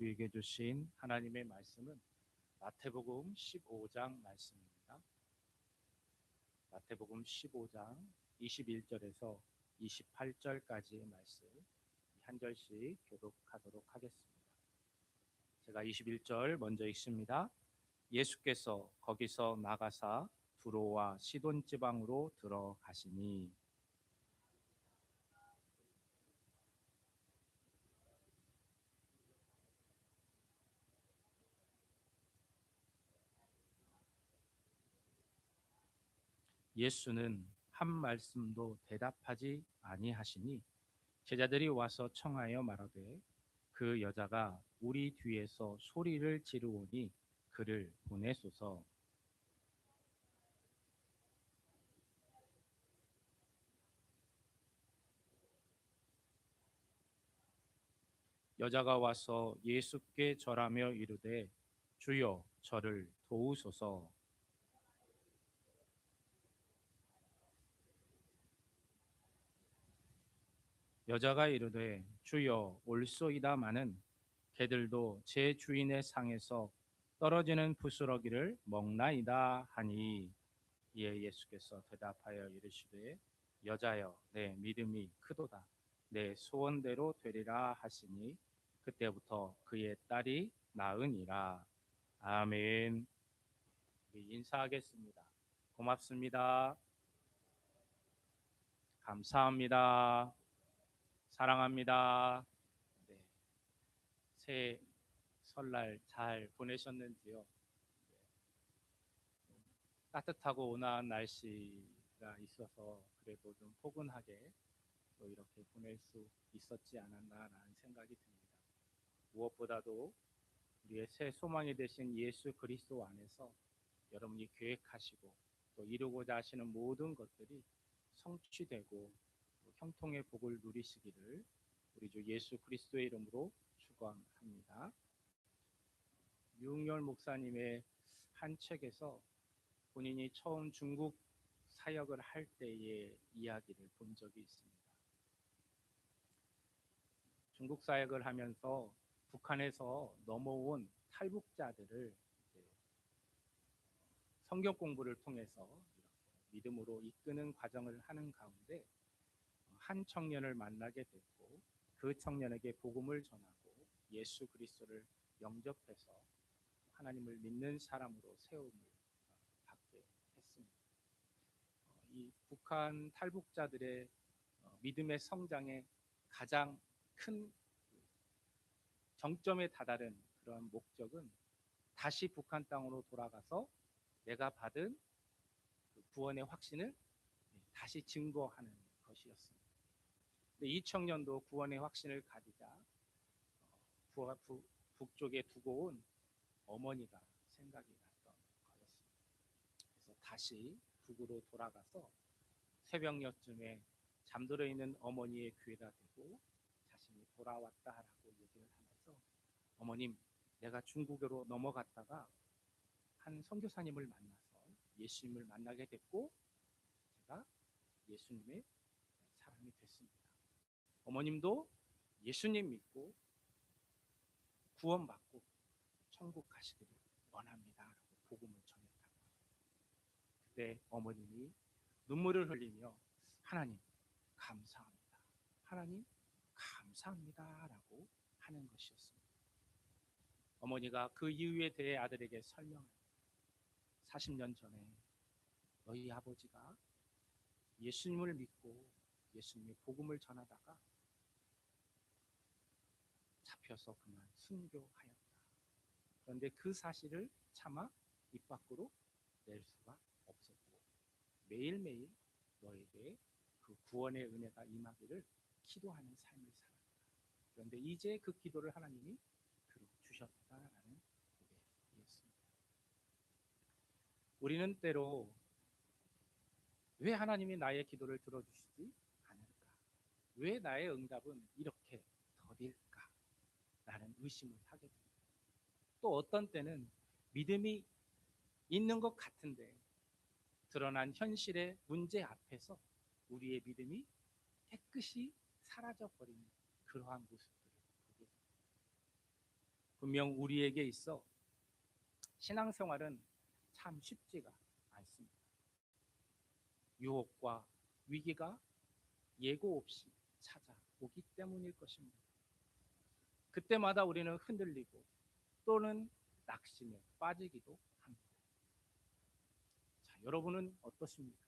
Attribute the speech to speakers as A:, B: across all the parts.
A: 우리에게 주신 하나님의 말씀은 마태복음 15장 말씀입니다. 마태복음 15장 21절에서 28절까지의 말씀 한 절씩 교독하도록 하겠습니다. 제가 21절 먼저 읽습니다. 예수께서 거기서 나가사 두로와 시돈 지방으로 들어가시니 예수는 한 말씀도 대답하지 아니하시니 제자들이 와서 청하여 말하되 그 여자가 우리 뒤에서 소리를 지르오니 그를 보내소서. 여자가 와서 예수께 절하며 이르되 주여 저를 도우소서. 여자가 이르되 주여 올소이다마는 개들도 제 주인의 상에서 떨어지는 부스러기를 먹나이다 하니 이에 예수께서 대답하여 이르시되 여자여 내 믿음이 크도다 내 소원대로 되리라 하시니 그때부터 그의 딸이 나으니라. 아멘. 우리 인사하겠습니다. 고맙습니다. 감사합니다. 사랑합니다. 네, 새해 설날 잘 보내셨는지요? 따뜻하고 온화한 날씨가 있어서 그래도 좀 포근하게 또 이렇게 보낼 수 있었지 않았나라는 생각이 듭니다. 무엇보다도 우리의 새 소망이 되신 예수 그리스도 안에서 여러분이 계획하시고 또 이루고자 하시는 모든 것들이 성취되고 형통의 복을 누리시기를 우리 주 예수 그리스도의 이름으로 축원합니다. 유흥열 목사님의 한 책에서 본인이 처음 중국 사역을 할 때의 이야기를 본 적이 있습니다. 중국 사역을 하면서 북한에서 넘어온 탈북자들을 성경 공부를 통해서 믿음으로 이끄는 과정을 하는 가운데 한 청년을 만나게 됐고 그 청년에게 복음을 전하고 예수 그리스도를 영접해서 하나님을 믿는 사람으로 세움을 받게 했습니다. 이 북한 탈북자들의 믿음의 성장의 가장 큰 정점에 다다른 그런 목적은 다시 북한 땅으로 돌아가서 내가 받은 구원의 확신을 다시 증거하는 것이었습니다. 근데 이 청년도 구원의 확신을 가지자 북쪽에 두고 온 어머니가 생각이 났던 거였습니다. 그래서 다시 북으로 돌아가서 새벽녘쯤에 잠들어 있는 어머니의 귀에다 대고 자신이 돌아왔다라고 얘기를 하면서 어머님, 내가 중국으로 넘어갔다가 한 선교사님을 만나서 예수님을 만나게 됐고 제가 예수님의 사람이 됐습니다. 어머님도 예수님 믿고 구원받고 천국 가시기를 원합니다라고 복음을 전했다고. 그때 어머님이 눈물을 흘리며 하나님 감사합니다. 하나님 감사합니다라고 하는 것이었습니다. 어머니가 그 이유에 대해 아들에게 설명합니다. 40년 전에 너희 아버지가 예수님을 믿고 예수님의 복음을 전하다가 잡혀서 그만 순교하였다. 그런데 그 사실을 차마 입 밖으로 낼 수가 없었고 매일매일 너에게 그 구원의 은혜가 임하기를 기도하는 삶을 살았다. 그런데 이제 그 기도를 하나님이 들어주셨다라는 고백이었습니다. 우리는 때로 왜 하나님이 나의 기도를 들어주시지 않을까? 왜 나의 응답은 이렇게 더딜까? 라는 의심을 하게 됩니다. 또 어떤 때는 믿음이 있는 것 같은데 드러난 현실의 문제 앞에서 우리의 믿음이 깨끗이 사라져버리는 그러한 모습들을 보게 됩니다. 분명 우리에게 있어 신앙생활은 참 쉽지가 않습니다. 유혹과 위기가 예고 없이 찾아오기 때문일 것입니다. 그때마다 우리는 흔들리고 또는 낙심에 빠지기도 합니다. 자, 여러분은 어떠십니까?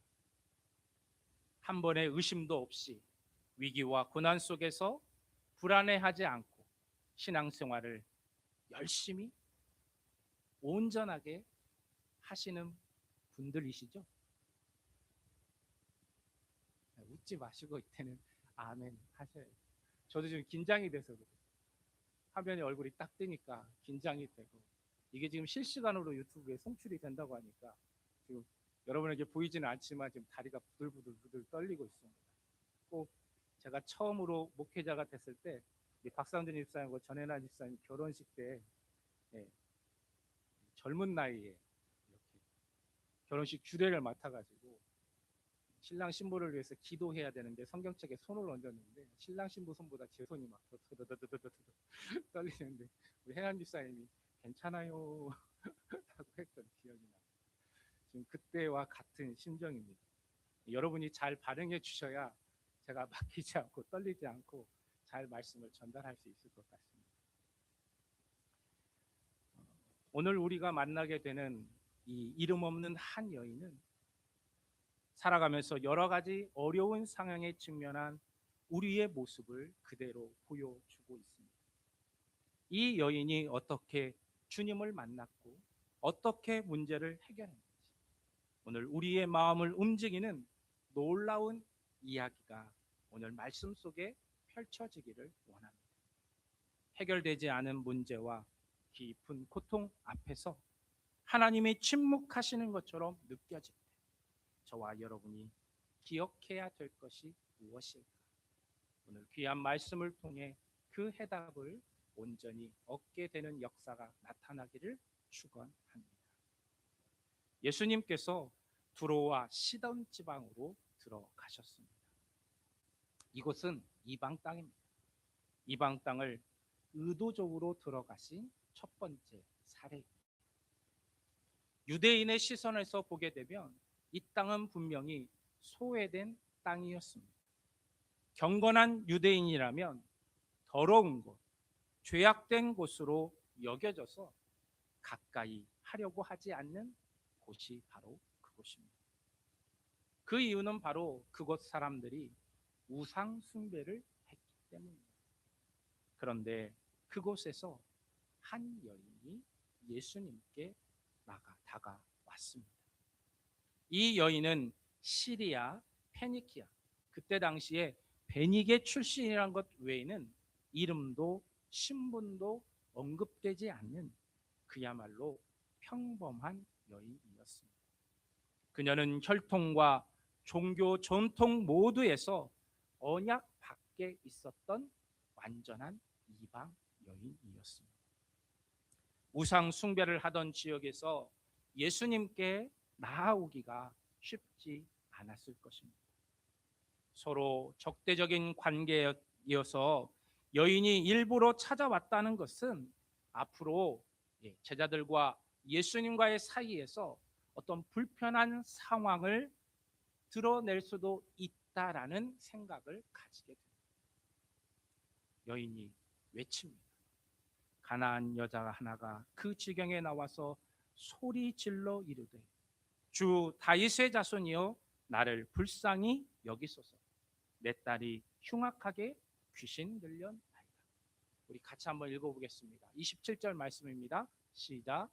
A: 한 번의 의심도 없이 위기와 고난 속에서 불안해하지 않고 신앙생활을 열심히 온전하게 하시는 분들이시죠? 웃지 마시고 이때는 아멘 하셔야 돼요. 저도 지금 긴장이 돼서 그래요. 화면에 얼굴이 딱 뜨니까 긴장이 되고, 이게 지금 실시간으로 유튜브에 송출이 된다고 하니까 지금 여러분에게 보이지는 않지만 지금 다리가 부들부들 떨리고 있습니다. 꼭 제가 처음으로 목회자가 됐을 때 박상준 집사님과 전혜나 집사님 결혼식 때 젊은 나이에 이렇게 결혼식 주례를 맡아가지고 신랑 신부를 위해서 기도해야 되는데 성경책에 손을 얹었는데 신랑 신부 손보다 제 손이 막 더더더더더더 떨리는데 우리 혜나 집사님이 괜찮아요 라고 했던 기억이 납니다. 지금 그때와 같은 심정입니다. 여러분이 잘 반응해 주셔야 제가 막히지 않고 떨리지 않고 잘 말씀을 전달할 수 있을 것 같습니다. 오늘 우리가 만나게 되는 이 이름 없는 한 여인은 살아가면서 여러 가지 어려운 상황에 직면한 우리의 모습을 그대로 보여주고 있습니다. 이 여인이 어떻게 주님을 만났고 어떻게 문제를 해결했는지 오늘 우리의 마음을 움직이는 놀라운 이야기가 오늘 말씀 속에 펼쳐지기를 원합니다. 해결되지 않은 문제와 깊은 고통 앞에서 하나님이 침묵하시는 것처럼 느껴질 때 저와 여러분이 기억해야 될 것이 무엇일까? 오늘 귀한 말씀을 통해 그 해답을 온전히 얻게 되는 역사가 나타나기를 축원합니다. 예수님께서 두로와 시돈 지방으로 들어가셨습니다. 이곳은 이방 땅입니다. 이방 땅을 의도적으로 들어가신 첫 번째 사례입니다. 유대인의 시선에서 보게 되면 이 땅은 분명히 소외된 땅이었습니다. 경건한 유대인이라면 더러운 곳, 죄악된 곳으로 여겨져서 가까이 하려고 하지 않는 곳이 바로 그곳입니다. 그 이유는 바로 그곳 사람들이 우상 숭배를 했기 때문입니다. 그런데 그곳에서 한 여인이 예수님께 다가왔습니다. 이 여인은 시리아 페니키아, 그때 당시에 베니게 출신이란 것 외에는 이름도 신분도 언급되지 않는 그야말로 평범한 여인이었습니다. 그녀는 혈통과 종교 전통 모두에서 언약 밖에 있었던 완전한 이방 여인이었습니다. 우상 숭배를 하던 지역에서 예수님께 나아오기가 쉽지 않았을 것입니다. 서로 적대적인 관계여서 여인이 일부러 찾아왔다는 것은 앞으로 제자들과 예수님과의 사이에서 어떤 불편한 상황을 드러낼 수도 있다라는 생각을 가지게 됩니다. 여인이 외칩니다. 가나안 여자 하나가 그 지경에 나와서 소리 질러 이르되 주 다윗의 자손이여 나를 불쌍히 여기소서. 내 딸이 흉악하게 귀신 들렸나이다. 우리 같이 한번 읽어보겠습니다. 27절 말씀입니다. 시작.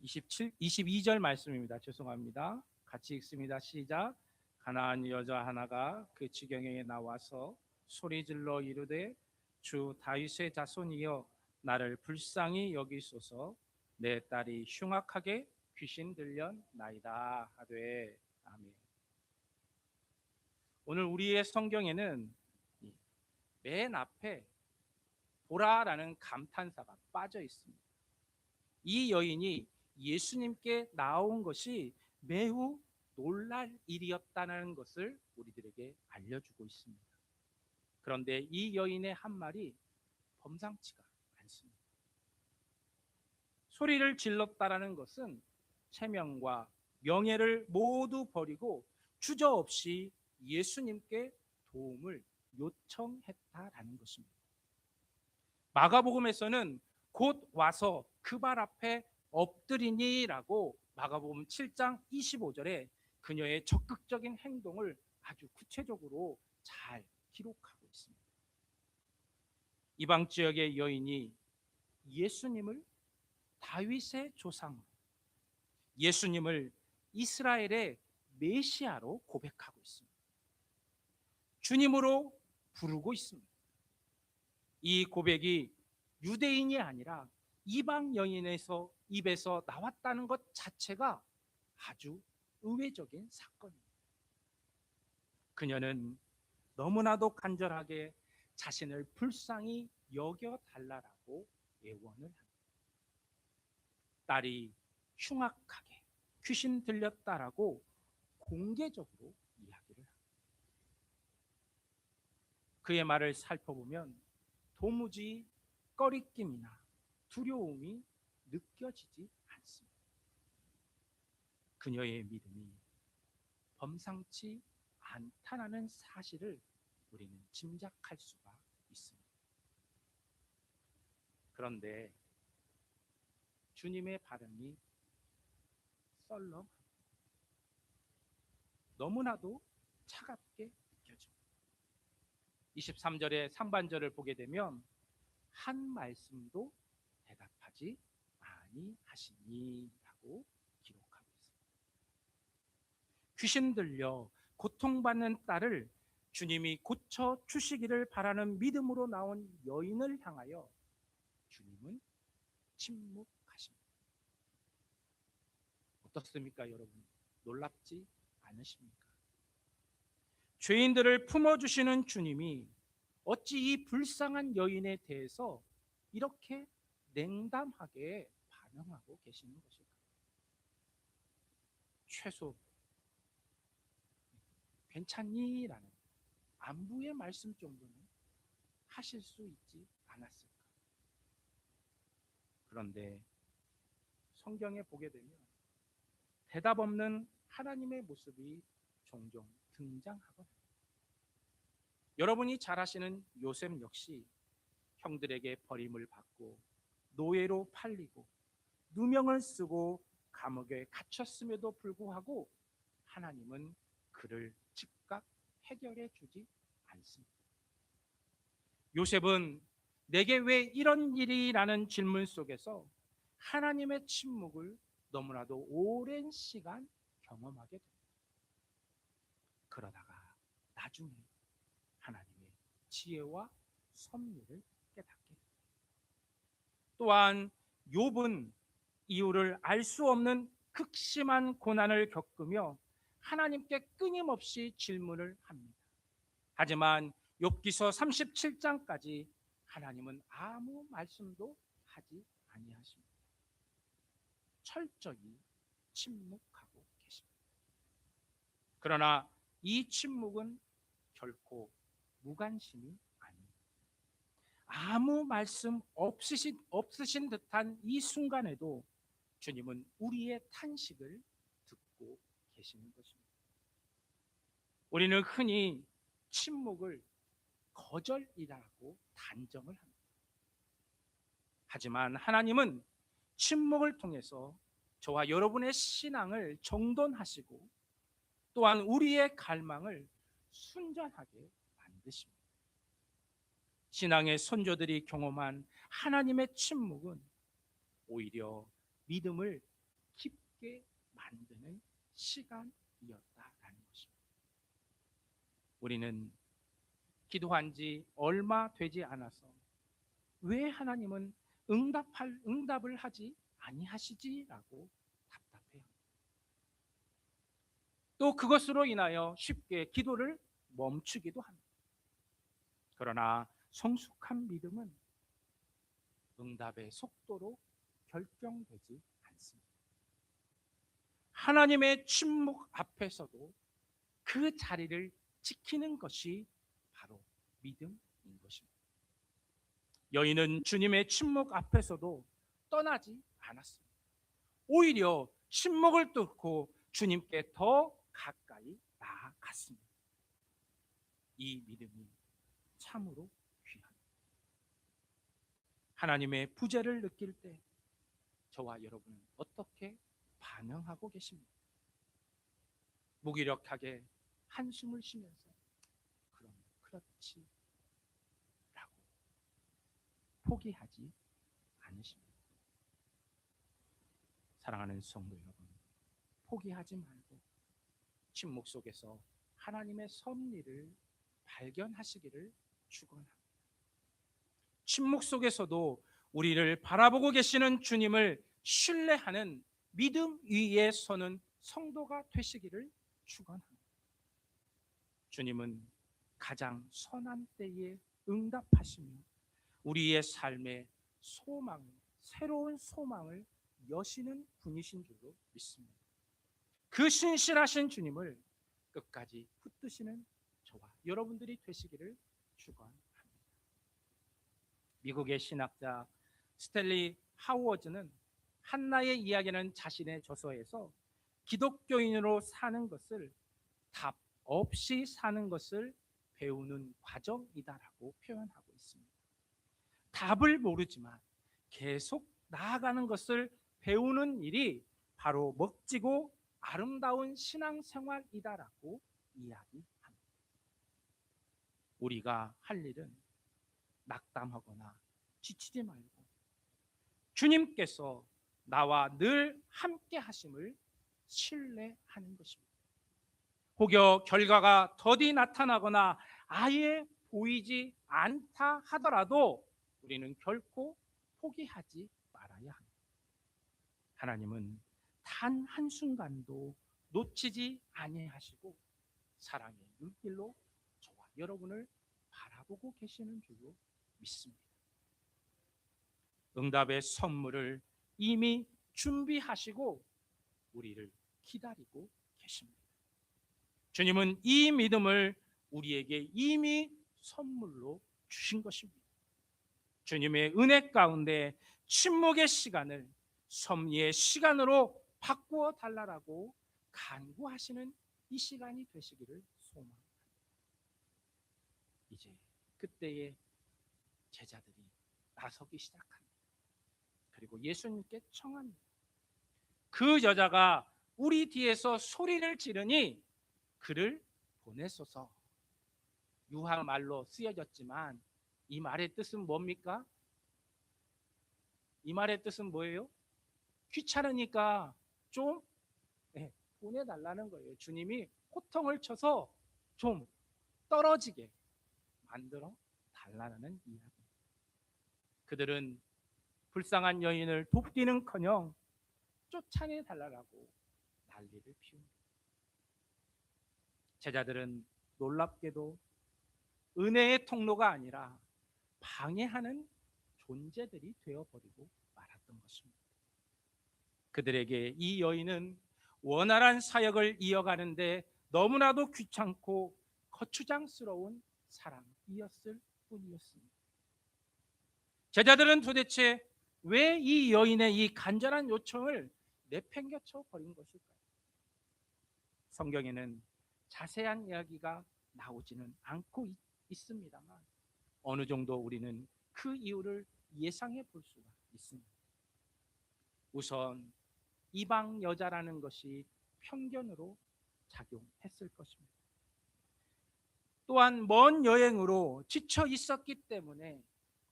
A: 22절 말씀입니다. 죄송합니다. 같이 읽습니다. 시작. 가나안 여자 하나가 그 지경에 나와서 소리질러 이르되 주 다윗의 자손이여 나를 불쌍히 여기소서. 내 딸이 흉악하게 귀신 들렸나이다 하되 아멘. 오늘 우리의 성경에는 맨 앞에 보라라는 감탄사가 빠져 있습니다. 이 여인이 예수님께 나온 것이 매우 놀랄 일이었다는 것을 우리들에게 알려주고 있습니다. 그런데 이 여인의 한 말이 범상치가 않습니다. 소리를 질렀다라는 것은 체면과 명예를 모두 버리고 주저없이 예수님께 도움을 요청했다라는 것입니다. 마가복음에서는 곧 와서 그 발 앞에 엎드리니라고 마가복음 7장 25절에 그녀의 적극적인 행동을 아주 구체적으로 잘 기록하고 있습니다. 이방 지역의 여인이 예수님을 다윗의 조상, 예수님을 이스라엘의 메시아로 고백하고 있습니다. 주님으로 부르고 있습니다. 이 고백이 유대인이 아니라 이방 여인에서 입에서 나왔다는 것 자체가 아주 의외적인 사건입니다. 그녀는 너무나도 간절하게 자신을 불쌍히 여겨달라고 예원을 합니다. 딸이 흉악하게 귀신 들렸다라고 공개적으로 이야기를 합니다. 그의 말을 살펴보면 도무지 꺼리낌이나 두려움이 느껴지지 않습니다. 그녀의 믿음이 범상치 않다는 사실을 우리는 짐작할 수가 있습니다. 그런데 주님의 발음이 썰렁합니다. 너무나도 차갑게 느껴집니다. 23절의 상반절을 보게 되면 한 말씀도 대답하지 아니하시니라고 기록하고 있습니다. 귀신 들려 고통받는 딸을 주님이 고쳐 주시기를 바라는 믿음으로 나온 여인을 향하여 주님은 침묵하십니다. 어떻습니까, 여러분? 놀랍지 않으십니까? 죄인들을 품어주시는 주님이 어찌 이 불쌍한 여인에 대해서 이렇게 냉담하게 반응하고 계시는 것일까? 최소 괜찮니? 라는 안부의 말씀 정도는 하실 수 있지 않았을까? 그런데 성경에 보게 되면 대답 없는 하나님의 모습이 종종 등장하거든요. 여러분이 잘 아시는 요셉 역시 형들에게 버림을 받고 노예로 팔리고 누명을 쓰고 감옥에 갇혔음에도 불구하고 하나님은 그를 즉각 해결해 주지 않습니다. 요셉은 내게 왜 이런 일이라는 질문 속에서 하나님의 침묵을 너무나도 오랜 시간 경험하게 됩니다. 그러다가 나중에 하나님의 지혜와 섭리를 깨닫게 됩니다. 또한 욥은 이유를 알 수 없는 극심한 고난을 겪으며 하나님께 끊임없이 질문을 합니다. 하지만 욥기서 37장까지 하나님은 아무 말씀도 하지 아니하십니다. 철저히 침묵하고 계십니다. 그러나 이 침묵은 결코 무관심이 아닙니다. 아무 말씀 없으신 듯한 이 순간에도 주님은 우리의 탄식을 듣고 계시는 것입니다. 우리는 흔히 침묵을 거절이라고 단정을 합니다. 하지만 하나님은 침묵을 통해서 저와 여러분의 신앙을 정돈하시고 또한 우리의 갈망을 순전하게 만드십니다. 신앙의 선조들이 경험한 하나님의 침묵은 오히려 믿음을 깊게 만드는 시간이었다라는 것입니다. 우리는 기도한 지 얼마 되지 않아서 왜 하나님은 응답을 하지 아니하시지라고 답답해요. 또 그것으로 인하여 쉽게 기도를 멈추기도 합니다. 그러나 성숙한 믿음은 응답의 속도로 결정되지 않습니다. 하나님의 침묵 앞에서도 그 자리를 지키는 것이 바로 믿음인 것입니다. 여인은 주님의 침묵 앞에서도 떠나지 않았습니다. 오히려 침묵을 뚫고 주님께 더 가까이 나아갔습니다. 이 믿음이 참으로 귀합니다. 하나님의 부재를 느낄 때 저와 여러분은 어떻게 반응하고 계십니까? 무기력하게 한숨을 쉬면서 그럼 그렇지 라고 포기하지 않으십니다. 사랑하는 성도 여러분, 포기하지 말고 침묵 속에서 하나님의 섭리를 발견하시기를 축원합니다. 침묵 속에서도 우리를 바라보고 계시는 주님을 신뢰하는 믿음 위에 서는 성도가 되시기를 축원합니다. 주님은 가장 선한 때에 응답하시며 우리의 삶의 소망, 새로운 소망을 여시는 분이신 줄로 믿습니다. 그 신실하신 주님을 끝까지 붙드시는 저와 여러분들이 되시기를 축원합니다. 미국의 신학자 스탠리 하워즈는 한나의 이야기는 자신의 저서에서 기독교인으로 사는 것을 답 없이 사는 것을 배우는 과정이다라고 표현하고 있습니다. 답을 모르지만 계속 나아가는 것을 배우는 일이 바로 멋지고 아름다운 신앙생활이다라고 이야기합니다. 우리가 할 일은 낙담하거나 지치지 말고 주님께서 나와 늘 함께 하심을 신뢰하는 것입니다. 혹여 결과가 더디 나타나거나 아예 보이지 않다 하더라도 우리는 결코 포기하지 말아야 합니다. 하나님은 단 한순간도 놓치지 아니하시고 사랑의 눈길로 저와 여러분을 바라보고 계시는 줄로 믿습니다. 응답의 선물을 이미 준비하시고 우리를 기다리고 계십니다. 주님은 이 믿음을 우리에게 이미 선물로 주신 것입니다. 주님의 은혜 가운데 침묵의 시간을 섭리의 시간으로 바꾸어 달라고 간구하시는 이 시간이 되시기를 소망합니다. 이제 그때의 제자들이 나서기 시작합니다. 그리고 예수님께 청합니다. 그 여자가 우리 뒤에서 소리를 지르니 그를 보내소서. 유학 말로 쓰여졌지만 이 말의 뜻은 뭡니까? 이 말의 뜻은 뭐예요? 귀찮으니까 좀 보내달라는 거예요. 주님이 호통을 쳐서 좀 떨어지게 만들어 달라는 이야기. 그들은 불쌍한 여인을 돕기는커녕 쫓아내 달라고 난리를 피웁니다. 제자들은 놀랍게도 은혜의 통로가 아니라 방해하는 존재들이 되어버리고 말았던 것입니다. 그들에게 이 여인은 원활한 사역을 이어가는데 너무나도 귀찮고 거추장스러운 사람이었을 뿐이었습니다. 제자들은 도대체 왜 이 여인의 이 간절한 요청을 내팽개쳐 버린 것일까요? 성경에는 자세한 이야기가 나오지는 않고 있습니다만 어느 정도 우리는 그 이유를 예상해 볼 수가 있습니다. 우선 이방 여자라는 것이 편견으로 작용했을 것입니다. 또한 먼 여행으로 지쳐 있었기 때문에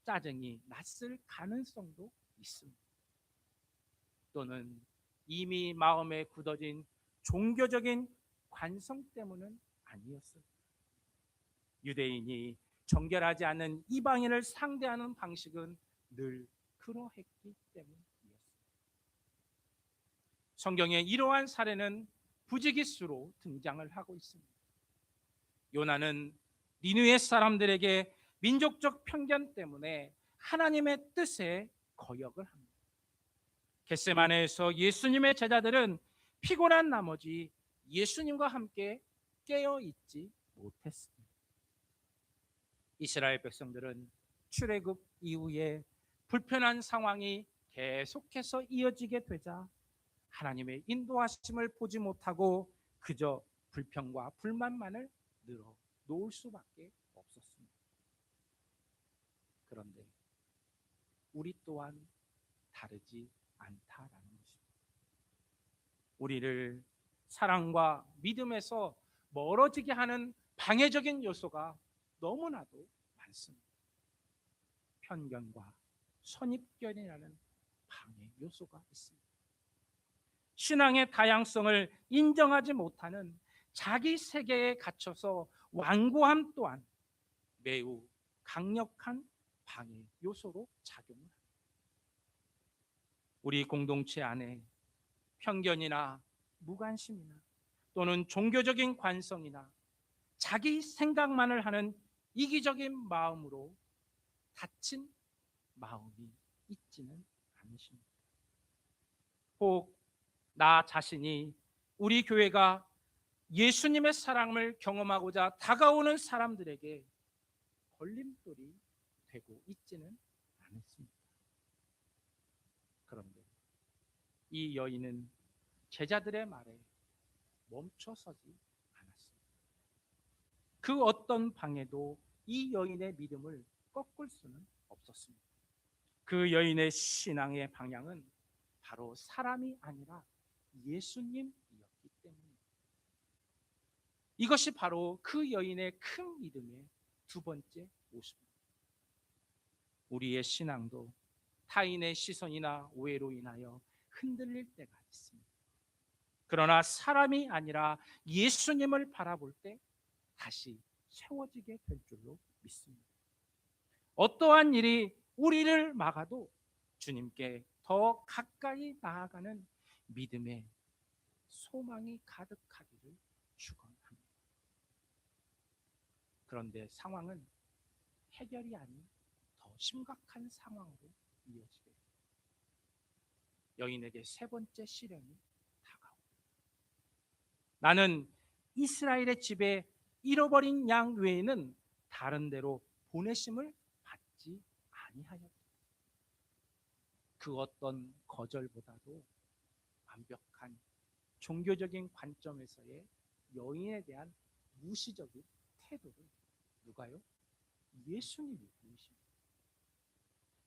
A: 짜증이 났을 가능성도 있습니다. 또는 이미 마음에 굳어진 종교적인 관성 때문은 아니었습니다. 유대인이 정결하지 않은 이방인을 상대하는 방식은 늘 그러했기 때문이었습니다. 성경에 이러한 사례는 부지기수로 등장을 하고 있습니다. 요나는 니느웨 사람들에게 민족적 편견 때문에 하나님의 뜻에 거역을 합니다. 겟세마네에서 예수님의 제자들은 피곤한 나머지 예수님과 함께 깨어 있지 못했습니다. 이스라엘 백성들은 출애굽
B: 이후에 불편한 상황이 계속해서 이어지게 되자 하나님의 인도하심을 보지 못하고 그저 불평과 불만만을 늘어 놓을 수밖에 없었습니다. 그런데 우리 또한 다르지 않다라는 것입니다. 우리를 사랑과 믿음에서 멀어지게 하는 방해적인 요소가 너무나도 많습니다. 편견과 선입견이라는 방해 요소가 있습니다. 신앙의 다양성을 인정하지 못하는 자기 세계에 갇혀서 완고함 또한 매우 강력한 방해 요소로 작용을 합니다. 우리 공동체 안에 편견이나 무관심이나 또는 종교적인 관성이나 자기 생각만을 하는 이기적인 마음으로 닫힌 마음이 있지는 않으십니다. 혹 나 자신이 우리 교회가 예수님의 사랑을 경험하고자 다가오는 사람들에게 걸림돌이 되고 있지는 않습니다. 그런데 이 여인은 제자들의 말에 멈춰서지 않았습니다. 그 어떤 방해도 이 여인의 믿음을 꺾을 수는 없었습니다. 그 여인의 신앙의 방향은 바로 사람이 아니라 예수님이었기 때문입니다. 이것이 바로 그 여인의 큰 믿음의 두 번째 모습입니다. 우리의 신앙도 타인의 시선이나 오해로 인하여 흔들릴 때가 있습니다. 그러나 사람이 아니라 예수님을 바라볼 때 다시 세워지게 될 줄로 믿습니다. 어떠한 일이 우리를 막아도 주님께 더 가까이 나아가는 믿음의 소망이 가득하기를 축원합니다. 그런데 상황은 해결이 아닌 더 심각한 상황으로 이어지게 됩니다. 여인에게 세 번째 시련이 다가옵니다. 나는 이스라엘의 집에 잃어버린 양 외에는 다른 데로 보내심을 받지 아니하였다. 그 어떤 거절보다도 완벽한 종교적인 관점에서의 여인에 대한 무시적인 태도를 누가요? 예수님이 보이십니다.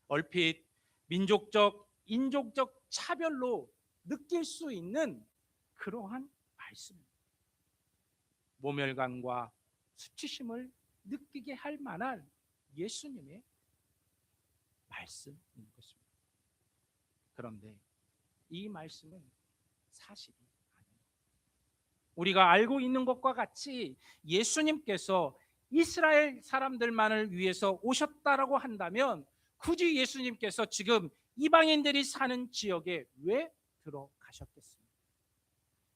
B: 얼핏 민족적, 인종적 차별로 느낄 수 있는 그러한 말씀입니다. 모멸감과 수치심을 느끼게 할 만한 예수님의 말씀인 것입니다. 그런데 이 말씀은 사실이 아닙니다. 우리가 알고 있는 것과 같이 예수님께서 이스라엘 사람들만을 위해서 오셨다라고 한다면 굳이 예수님께서 지금 이방인들이 사는 지역에 왜 들어가셨겠습니까?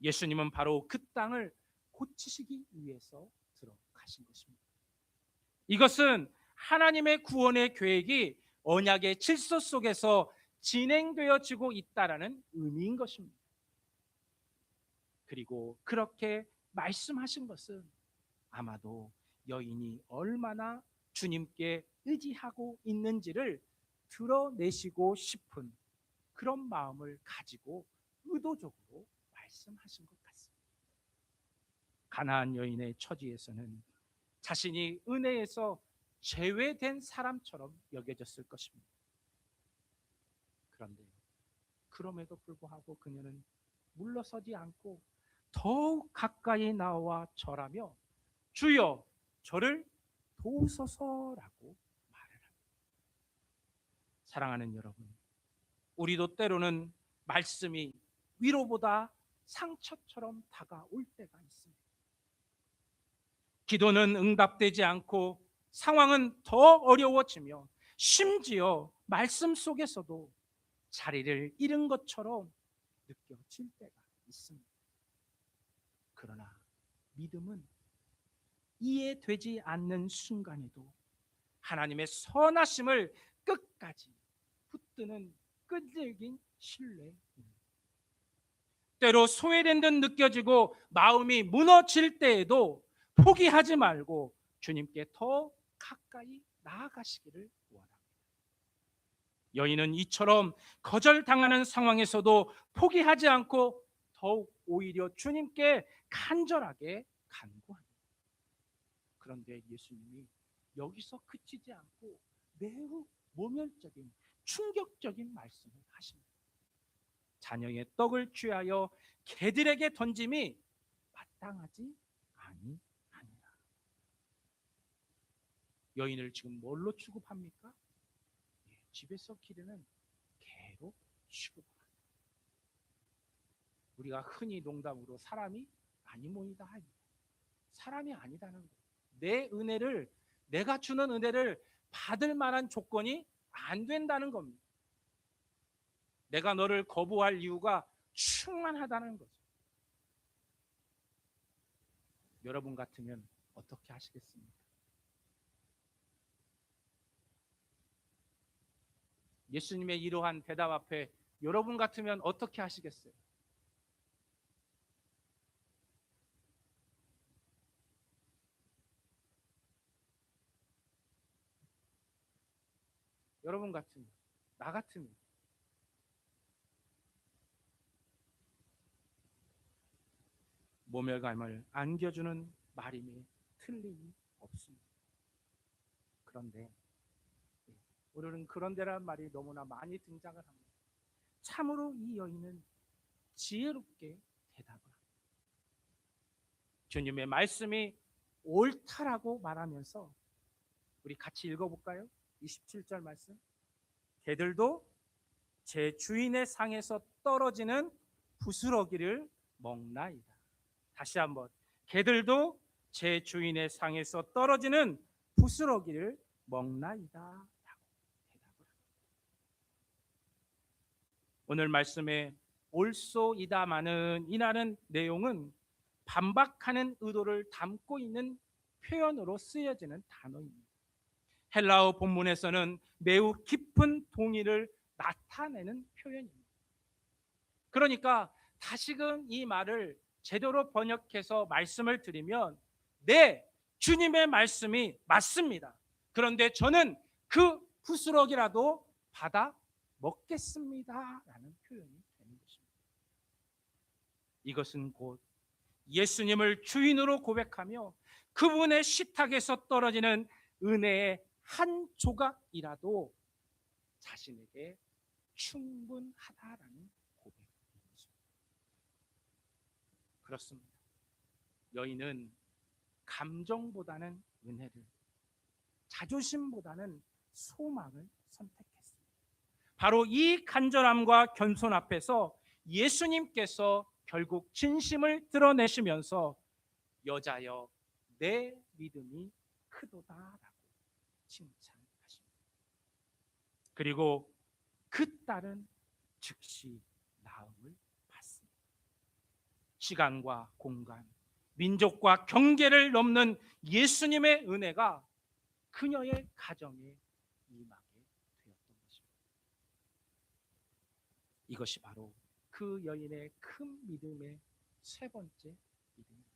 B: 예수님은 바로 그 땅을 고치시기 위해서 들어가신 것입니다. 이것은 하나님의 구원의 계획이 언약의 질서 속에서 진행되어지고 있다라는 의미인 것입니다. 그리고 그렇게 말씀하신 것은 아마도 여인이 얼마나 주님께 의지하고 있는지를 드러내시고 싶은 그런 마음을 가지고 의도적으로 말씀하신 것 같습니다. 가나안 여인의 처지에서는 자신이 은혜에서 제외된 사람처럼 여겨졌을 것입니다. 그런데 그럼에도 불구하고 그녀는 물러서지 않고 더욱 가까이 나와 절하며 주여 저를 도우소서라고 말을 합니다. 사랑하는 여러분, 우리도 때로는 말씀이 위로보다 상처처럼 다가올 때가 있습니다. 기도는 응답되지 않고 상황은 더 어려워지며 심지어 말씀 속에서도 자리를 잃은 것처럼 느껴질 때가 있습니다. 그러나 믿음은 이해되지 않는 순간에도 하나님의 선하심을 끝까지 붙드는 끈질긴 신뢰입니다. 때로 소외된 듯 느껴지고 마음이 무너질 때에도 포기하지 말고 주님께 더 가까이 나아가시기를 원합니다. 여인은 이처럼 거절당하는 상황에서도 포기하지 않고 더욱 오히려 주님께 간절하게 간구합니다. 그런데 예수님이 여기서 그치지 않고 매우 모멸적인 충격적인 말씀을 하십니다. 자녀의 떡을 취하여 개들에게 던짐이 마땅하지 아니하니라. 여인을 지금 뭘로 취급합니까? 집에서 기르는 개로 취급합니다. 우리가 흔히 농담으로 사람이 아니모이다 합니다. 사람이 아니다는 거. 내 은혜를, 내가 주는 은혜를 받을 만한 조건이 안 된다는 겁니다. 내가 너를 거부할 이유가 충만하다는 거죠. 여러분 같으면 어떻게 하시겠습니까? 예수님의 이러한 대답 앞에 여러분 같으면 어떻게 하시겠어요? 여러분 같으면, 나 같으면 모멸감을 안겨주는 말임이 틀림이 없습니다. 그런데 오늘은 그런데란 말이 너무나 많이 등장을 합니다. 참으로 이 여인은 지혜롭게 대답을 합니다. 주님의 말씀이 옳다라고 말하면서 우리 같이 읽어볼까요? 27절 말씀. 개들도 제 주인의 상에서 떨어지는 부스러기를 먹나이다. 다시 한번. 개들도 제 주인의 상에서 떨어지는 부스러기를 먹나이다 라고 대답을 합니다. 오늘 말씀에 올소이다마는 이라는 내용은 반박하는 의도를 담고 있는 표현으로 쓰여지는 단어입니다. 헬라어 본문에서는 매우 깊은 동의를 나타내는 표현입니다. 그러니까 다시금 이 말을 제대로 번역해서 말씀을 드리면, 네, 주님의 말씀이 맞습니다. 그런데 저는 그 부스러기라도 받아 먹겠습니다 라는 표현이 되는 것입니다. 이것은 곧 예수님을 주인으로 고백하며 그분의 식탁에서 떨어지는 은혜의 한 조각이라도 자신에게 충분하다라는 고백입니다. 그렇습니다. 여인은 감정보다는 은혜를, 자존심보다는 소망을 선택했습니다. 바로 이 간절함과 겸손 앞에서 예수님께서 결국 진심을 드러내시면서 여자여 내 믿음이 크도다라고 칭찬하십니다. 그리고 그 딸은 즉시 나음을 받습니다. 시간과 공간, 민족과 경계를 넘는 예수님의 은혜가 그녀의 가정에 임하게 되었던 것입니다. 이것이 바로 그 여인의 큰 믿음의 세 번째 믿음입니다.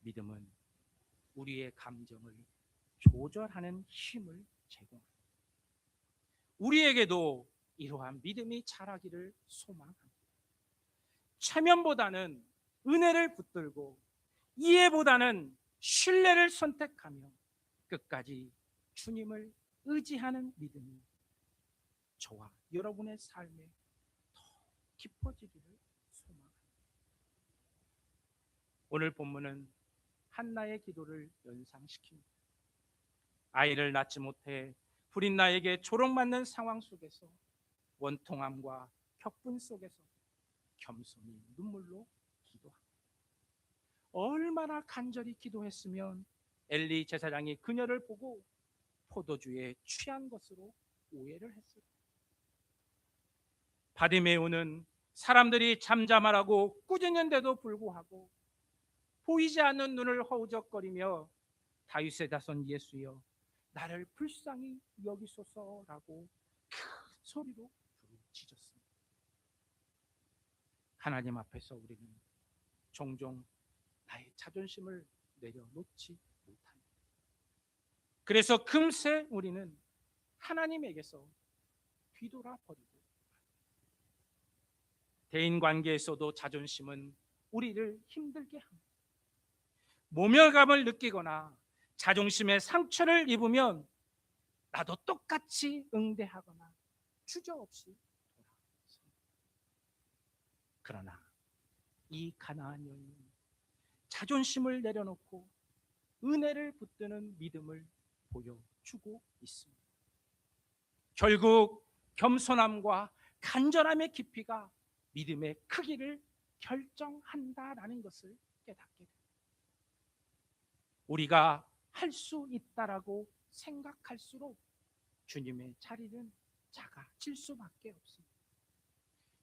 B: 믿음은 우리의 감정을 조절하는 힘을 제공합니다. 우리에게도 이러한 믿음이 자라기를 소망합니다. 체면보다는 은혜를 붙들고 이해보다는 신뢰를 선택하며 끝까지 주님을 의지하는 믿음이 저와 여러분의 삶에 더 깊어지기를 소망합니다. 오늘 본문은 한나의 기도를 연상시킵니다. 아이를 낳지 못해 불인 나에게 조롱받는 상황 속에서 원통함과 격분 속에서 겸손히 눈물로 기도합니다. 얼마나 간절히 기도했으면 엘리 제사장이 그녀를 보고 포도주에 취한 것으로 오해를 했을까? 바디메오는 사람들이 잠잠하라고 꾸짖는데도 불구하고 보이지 않는 눈을 허우적거리며 다윗의 자손 예수여 나를 불쌍히 여기소서라고 큰 소리로 부르짖었습니다. 하나님 앞에서 우리는 종종 나의 자존심을 내려놓지 못합니다. 그래서 금세 우리는 하나님에게서 뒤돌아버리고, 대인관계에서도 자존심은 우리를 힘들게 합니다. 모멸감을 느끼거나 자존심의 상처를 입으면 나도 똑같이 응대하거나 주저없이 돌아섭니다. 그러나 이 가나안 여인은 자존심을 내려놓고 은혜를 붙드는 믿음을 보여주고 있습니다. 결국 겸손함과 간절함의 깊이가 믿음의 크기를 결정한다라는 것을 깨닫게 됩니다. 우리가 할 수 있다라고 생각할수록 주님의 자리는 작아질 수밖에 없습니다.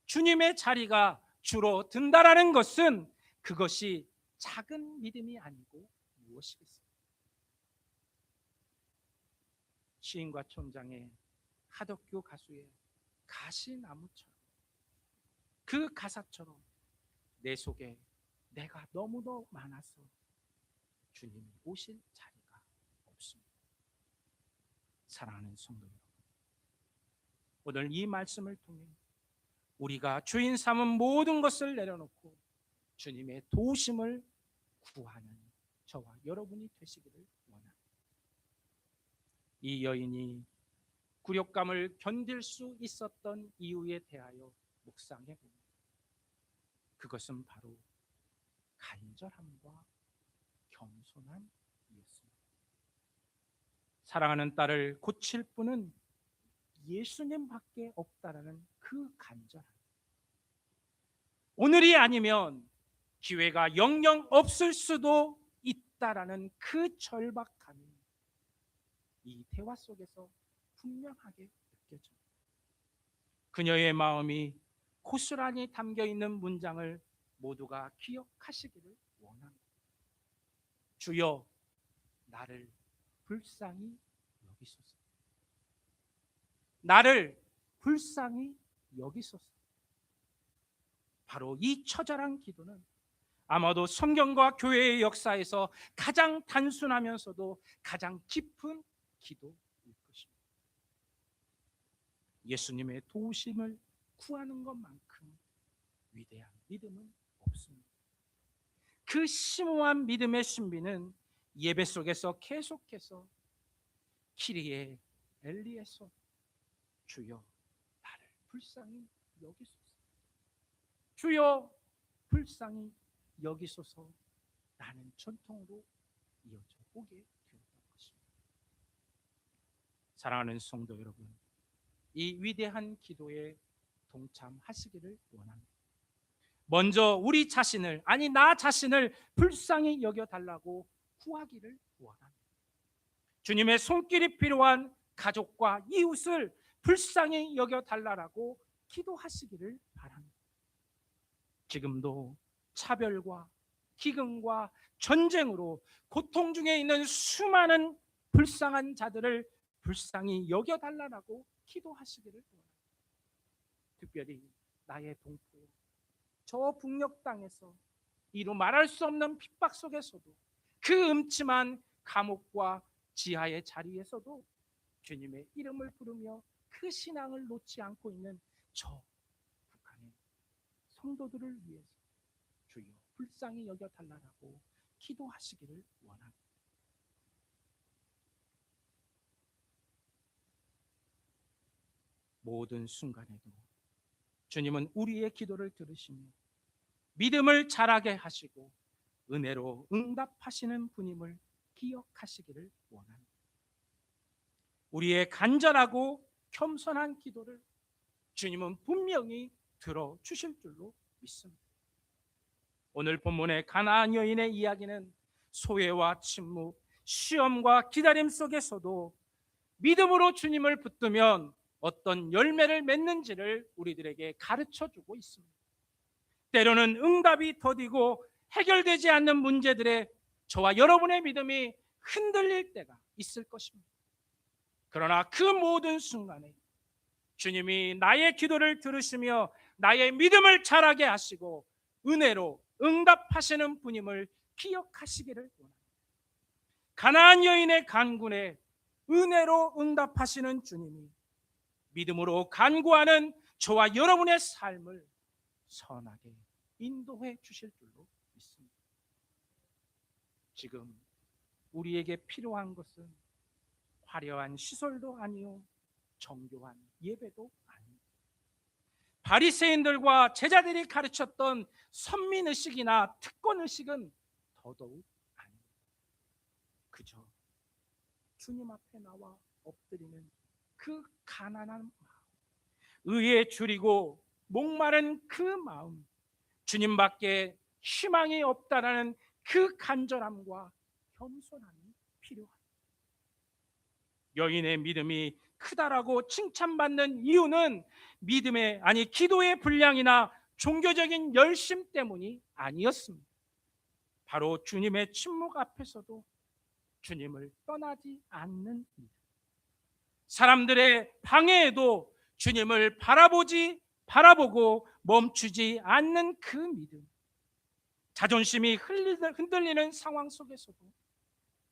B: 주님의 자리가 줄어든다라는 것은 그것이 작은 믿음이 아니고 무엇이겠습니까? 시인과 촌장의 하덕규 가수의 가시나무처럼, 그 가사처럼 내 속에 내가 너무도 많아서 주님이 오실 자리가 없습니다. 사랑하는 성도 여러분, 오늘 이 말씀을 통해 우리가 주인 삼은 모든 것을 내려놓고 주님의 도우심을 구하는 저와 여러분이 되시기를 원합니다. 이 여인이 굴욕감을 견딜 수 있었던 이유에 대하여 묵상해 봅니다. 그것은 바로 간절함과 겸손함이었습니다. 사랑하는 딸을 고칠 분은 예수님밖에 없다라는 그 간절함. 오늘이 아니면 기회가 영영 없을 수도 있다라는 그 절박함이 이 대화 속에서 분명하게 느껴집니다. 그녀의 마음이 고스란히 담겨 있는 문장을 모두가 기억하시기를 원합니다. 주여, 나를 불쌍히 여기소서. 나를 불쌍히 여기소서. 바로 이 처절한 기도는 아마도 성경과 교회의 역사에서 가장 단순하면서도 가장 깊은 기도일 것입니다. 예수님의 도우심을 구하는 것만큼 위대한 믿음은 없습니다. 그 심오한 믿음의 신비는 예배 속에서 계속해서 키리에 엘리에서 주여 나를 불쌍히 여기소서, 주여 불쌍히 여기소서 라는 전통으로 이어져 오게 되었던 것입니다. 사랑하는 성도 여러분, 이 위대한 기도에 동참하시기를 원합니다. 먼저 우리 자신을, 아니 나 자신을 불쌍히 여겨달라고 구하기를 원합니다. 주님의 손길이 필요한 가족과 이웃을 불쌍히 여겨달라고 기도하시기를 바랍니다. 지금도 차별과 기근과 전쟁으로 고통 중에 있는 수많은 불쌍한 자들을 불쌍히 여겨달라고 기도하시기를 바랍니다. 특별히 나의 동포, 저 북녘 땅에서 이루 말할 수 없는 핍박 속에서도, 그 음침한 감옥과 지하의 자리에서도 주님의 이름을 부르며 그 신앙을 놓지 않고 있는 저 북한의 성도들을 위해서 주여 불쌍히 여겨달라고 기도하시기를 원합니다. 모든 순간에도 주님은 우리의 기도를 들으시며 믿음을 자라게 하시고 은혜로 응답하시는 분임을 기억하시기를 원합니다. 우리의 간절하고 겸손한 기도를 주님은 분명히 들어주실 줄로 믿습니다. 오늘 본문의 가나안 여인의 이야기는 소외와 침묵, 시험과 기다림 속에서도 믿음으로 주님을 붙들면 어떤 열매를 맺는지를 우리들에게 가르쳐주고 있습니다. 때로는 응답이 더디고 해결되지 않는 문제들에 저와 여러분의 믿음이 흔들릴 때가 있을 것입니다. 그러나 그 모든 순간에 주님이 나의 기도를 들으시며 나의 믿음을 자라게 하시고 은혜로 응답하시는 분임을 기억하시기를 원합니다. 가나안 여인의 간군에 은혜로 응답하시는 주님이 믿음으로 간구하는 저와 여러분의 삶을 선하게 인도해 주실 줄로 믿습니다. 지금 우리에게 필요한 것은 화려한 시설도 아니요 정교한 예배도 아닙니다. 바리새인들과 제자들이 가르쳤던 선민의식이나 특권의식은 더더욱 아닙니다. 그저 주님 앞에 나와 엎드리는 그 가난한 마음, 의에 줄이고 목마른 그 마음, 주님밖에 희망이 없다라는 그 간절함과 겸손함이 필요합니다. 여인의 믿음이 크다라고 칭찬받는 이유는 기도의 분량이나 종교적인 열심 때문이 아니었습니다. 바로 주님의 침묵 앞에서도 주님을 떠나지 않는 믿음, 사람들의 방해에도 주님을 바라보고 멈추지 않는 그 믿음, 자존심이 흔들리는 상황 속에서도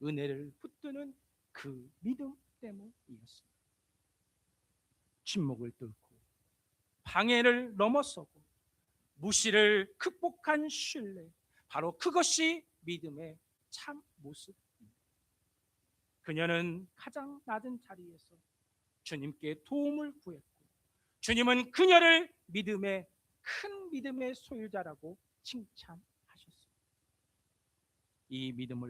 B: 은혜를 붙드는 그 믿음 때문이었습니다. 침묵을 뚫고 방해를 넘어서고 무시를 극복한 신뢰, 바로 그것이 믿음의 참 모습입니다. 그녀는 가장 낮은 자리에서 주님께 도움을 구했고 주님은 그녀를 큰 믿음의 소유자라고 칭찬하셨습니다. 이 믿음을